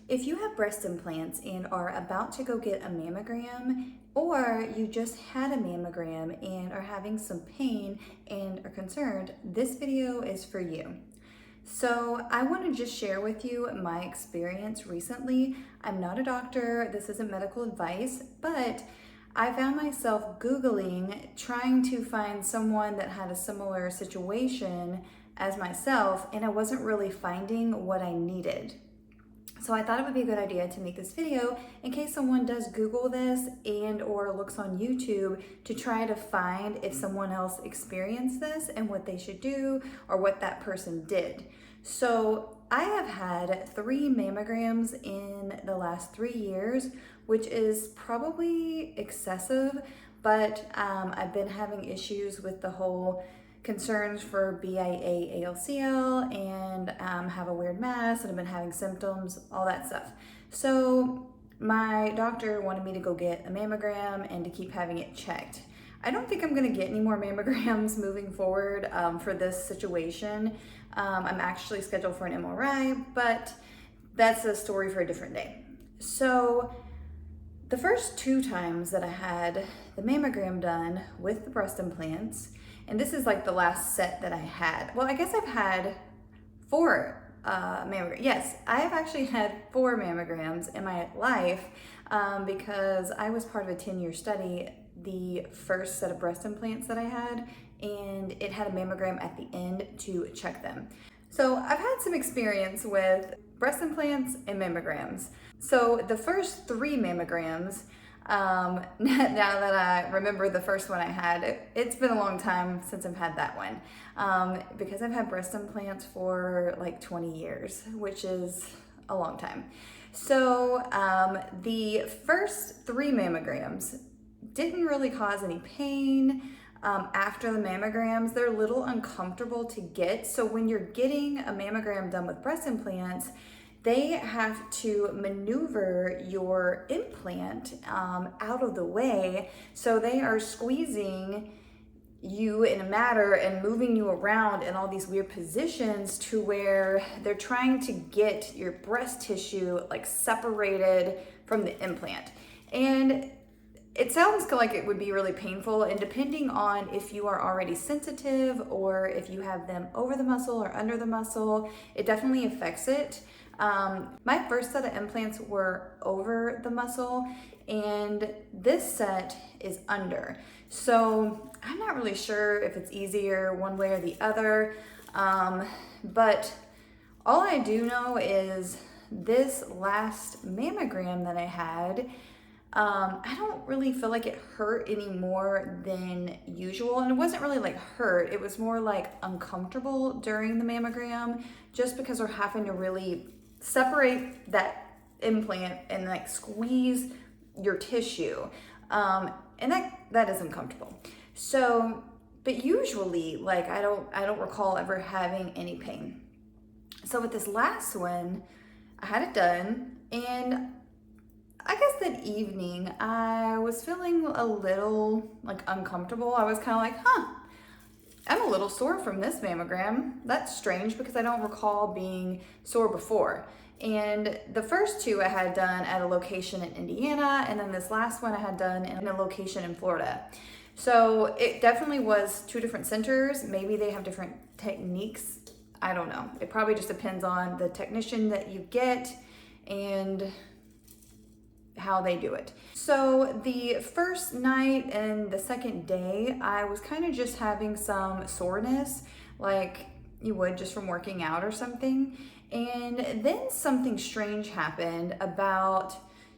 If you have breast implants and are about to go get a mammogram, or you just had a mammogram and are having some pain and are concerned, this video is for you. So I want to just share with you my experience recently. I'm not a doctor, this isn't medical advice, but I found myself Googling trying to find someone that had a similar situation as myself, and I wasn't really finding what I needed. So I thought it would be a good idea to make this video in case someone does Google this and or looks on YouTube to try to find if someone else experienced this and what they should do or what that person did. So I have had 3 mammograms in the last 3 years, which is probably excessive, but I've been having issues with the whole concerns for BIA ALCL and have a weird mass, and I've been having symptoms, all that stuff. So my doctor wanted me to go get a mammogram and to keep having it checked. I don't think I'm gonna get any more mammograms moving forward for this situation. I'm actually scheduled for an MRI, but that's a story for a different day. So the first 2 times that I had the mammogram done with the breast implants, and this is like the last set that I had. Well, I guess I've had 4 mammograms. Yes, I have actually had 4 mammograms in my life because I was part of a 10-year study, the first set of breast implants that I had, and it had a mammogram at the end to check them. So I've had some experience with breast implants and mammograms. So the first 3 mammograms, now that I remember the first one I had, it's been a long time since I've had that one because I've had breast implants for like 20 years, which is a long time. So the first 3 mammograms didn't really cause any pain. After the mammograms, they're a little uncomfortable to get. So when you're getting a mammogram done with breast implants, they have to maneuver your implant out of the way. So they are squeezing you in a matter and moving you around in all these weird positions to where they're trying to get your breast tissue like separated from the implant. And it sounds like it would be really painful, and depending on if you are already sensitive or if you have them over the muscle or under the muscle, it definitely affects it. My first set of implants were over the muscle, and this set is under. So I'm not really sure if it's easier one way or the other, but all I do know is this last mammogram that I had, I don't really feel like it hurt any more than usual. And it wasn't really like hurt, it was more like uncomfortable during the mammogram just because we're having to really separate that implant and like squeeze your tissue. And that is uncomfortable. So, but usually like I don't recall ever having any pain. So with this last one, I had it done, and I guess that evening I was feeling a little like uncomfortable. I was kind of like, I'm a little sore from this mammogram. That's strange because I don't recall being sore before. And the first 2 I had done at a location in Indiana, and then this last one I had done in a location in Florida. So it definitely was 2 different centers. Maybe they have different techniques. I don't know. It probably just depends on the technician that you get and how they do it. So the first night and the second day, I was kind of just having some soreness, like you would just from working out or something. And then something strange happened about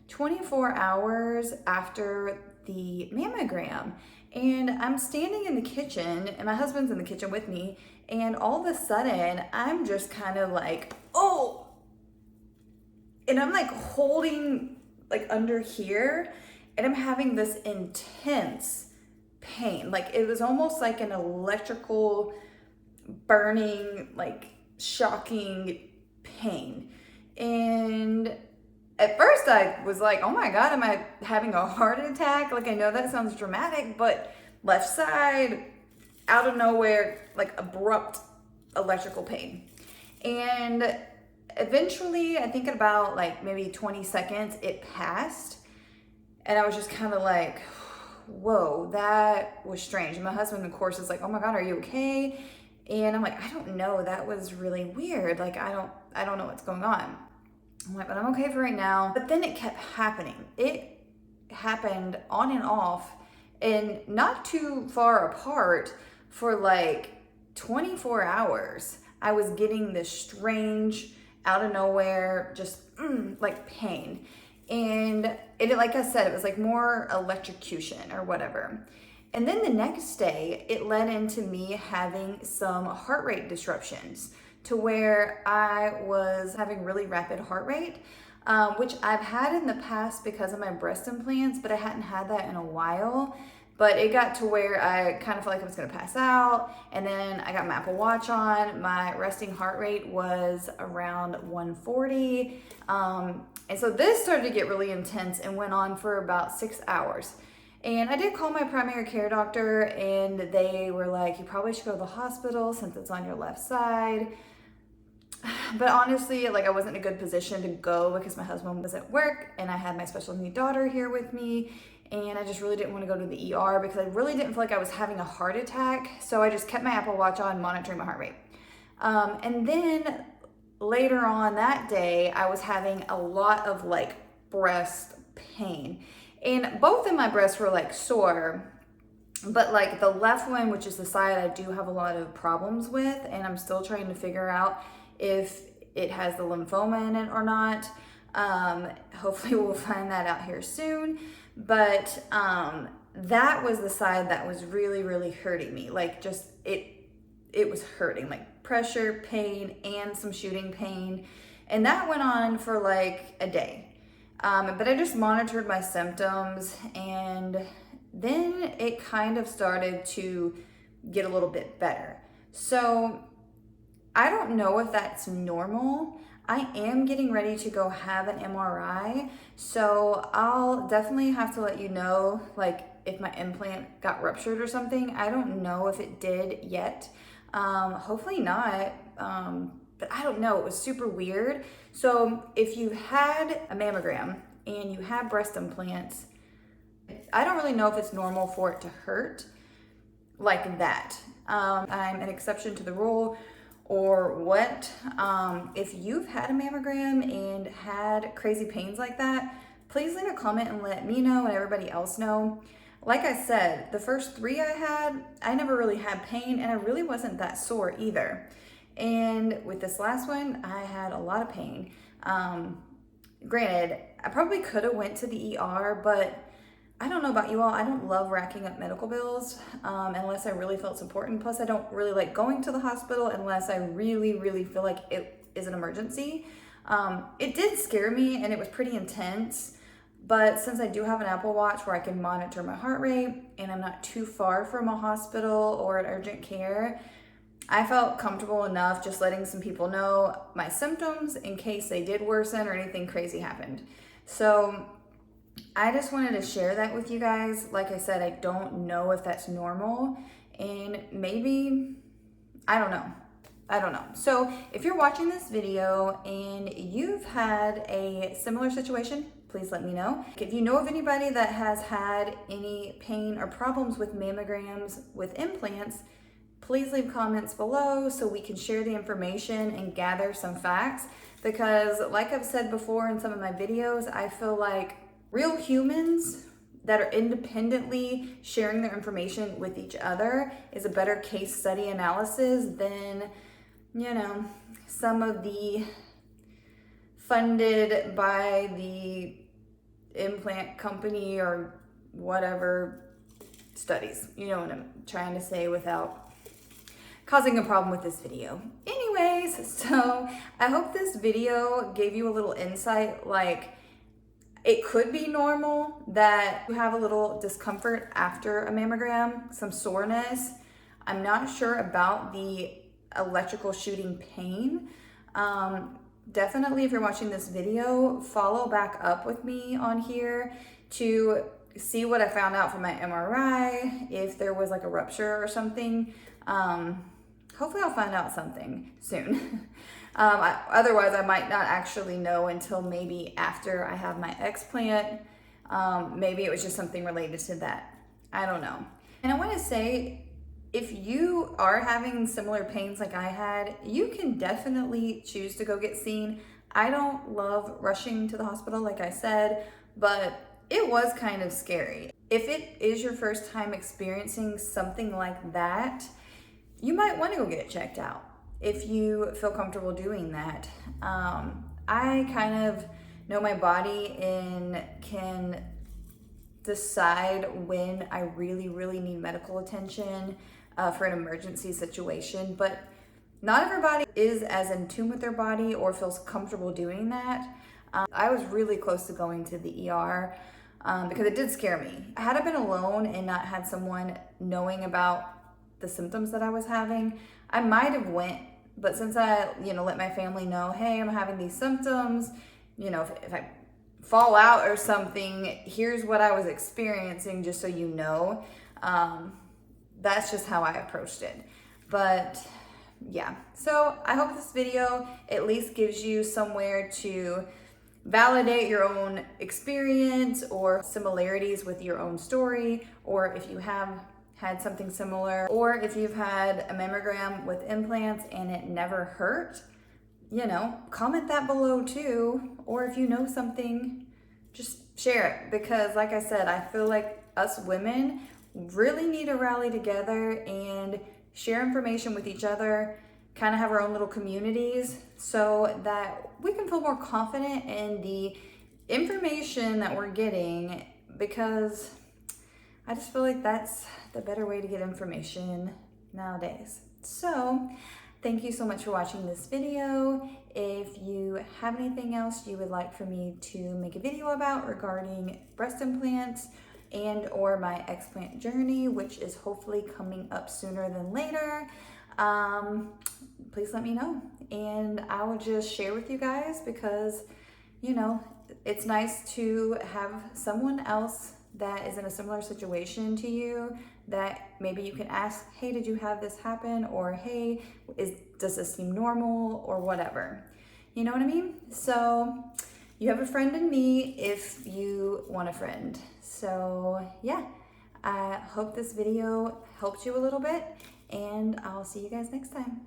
24 hours after the mammogram. And I'm standing in the kitchen, and my husband's in the kitchen with me, and all of a sudden I'm just kind of like, oh, and I'm like holding like under here, and I'm having this intense pain. Like it was almost like an electrical burning, like shocking pain. And at first I was like, oh my God, am I having a heart attack? Like I know that sounds dramatic, but left side, out of nowhere, like abrupt electrical pain. And eventually, I think in about like maybe 20 seconds, it passed. And I was just kind of like, whoa, that was strange. And my husband, of course, is like, oh my God, are you okay? And I'm like, I don't know. That was really weird. Like, I don't know what's going on. I'm like, but I'm okay for right now. But then it kept happening. It happened on and off and not too far apart for like 24 hours. I was getting this strange, out of nowhere, just like pain. And it, like I said, it was like more electrocution or whatever. And then the next day, it led into me having some heart rate disruptions to where I was having really rapid heart rate, which I've had in the past because of my breast implants, but I hadn't had that in a while. But it got to where I kind of felt like I was gonna pass out. And then I got my Apple Watch on. My resting heart rate was around 140. And so this started to get really intense and went on for about 6 hours. And I did call my primary care doctor and they were like, you probably should go to the hospital since it's on your left side. But honestly, like I wasn't in a good position to go because my husband was at work and I had my special need daughter here with me. And I just really didn't want to go to the ER because I really didn't feel like I was having a heart attack. So I just kept my Apple Watch on, monitoring my heart rate. And then later on that day, I was having a lot of like breast pain. And both of my breasts were like sore, but like the left one, which is the side I do have a lot of problems with, and I'm still trying to figure out if it has the lymphoma in it or not. Hopefully we'll find that out here soon. But that was the side that was really, really hurting me. Like just, it was hurting, like pressure, pain, and some shooting pain. And that went on for like a day. But I just monitored my symptoms and then it kind of started to get a little bit better. So I don't know if that's normal. I am getting ready to go have an MRI. So I'll definitely have to let you know, like if my implant got ruptured or something. I don't know if it did yet. Hopefully not. But I don't know, it was super weird. So if you had a mammogram and you have breast implants, I don't really know if it's normal for it to hurt like that. I'm an exception to the rule or what. If you've had a mammogram and had crazy pains like that, please leave a comment and let me know and everybody else know. Like I said, the first 3 I had, I never really had pain and I really wasn't that sore either. And with this last one, I had a lot of pain. Granted, I probably could have went to the ER, but I don't know about you all. I don't love racking up medical bills unless I really felt it's important. Plus, I don't really like going to the hospital unless I really, really feel like it is an emergency. It did scare me and it was pretty intense. But since I do have an Apple Watch where I can monitor my heart rate and I'm not too far from a hospital or an urgent care, I felt comfortable enough just letting some people know my symptoms in case they did worsen or anything crazy happened. So I just wanted to share that with you guys. Like I said, I don't know if that's normal and maybe, I don't know. So if you're watching this video and you've had a similar situation, please let me know. If you know of anybody that has had any pain or problems with mammograms with implants, please leave comments below so we can share the information and gather some facts. Because like I've said before in some of my videos, I feel like real humans that are independently sharing their information with each other is a better case study analysis than, you know, some of the funded by the implant company or whatever studies. You know what I'm trying to say without causing a problem with this video. Anyways, so I hope this video gave you a little insight, like it could be normal that you have a little discomfort after a mammogram, some soreness. I'm not sure about the electrical shooting pain. Definitely, if you're watching this video, follow back up with me on here to see what I found out from my MRI, if there was like a rupture or something. Hopefully I'll find out something soon. Otherwise, I might not actually know until maybe after I have my explant. Maybe it was just something related to that. I don't know. And I want to say, if you are having similar pains like I had, you can definitely choose to go get seen. I don't love rushing to the hospital, like I said, but it was kind of scary. If it is your first time experiencing something like that, you might want to go get it checked out if you feel comfortable doing that. I kind of know my body and can decide when I really, really need medical attention for an emergency situation, but not everybody is as in tune with their body or feels comfortable doing that. I was really close to going to the ER because it did scare me. Had I been alone and not had someone knowing about the symptoms that I was having, I might have went, but since I, let my family know, hey, I'm having these symptoms, if I fall out or something, here's what I was experiencing, just so you know. That's just how I approached it. But yeah, so I hope this video at least gives you somewhere to validate your own experience or similarities with your own story, or if you have had something similar, or if you've had a mammogram with implants and it never hurt, comment that below too. Or if you know something, just share it, because like I said, I feel like us women really need to rally together and share information with each other, kind of have our own little communities so that we can feel more confident in the information that we're getting, because I just feel like that's the better way to get information nowadays. So thank you so much for watching this video. If you have anything else you would like for me to make a video about regarding breast implants and or my explant journey, which is hopefully coming up sooner than later, please let me know. And I will just share with you guys, because, it's nice to have someone else that is in a similar situation to you that maybe you can ask, hey, did you have this happen? Or hey, does this seem normal, or whatever? You know what I mean? So you have a friend in me if you want a friend. So yeah, I hope this video helped you a little bit, and I'll see you guys next time.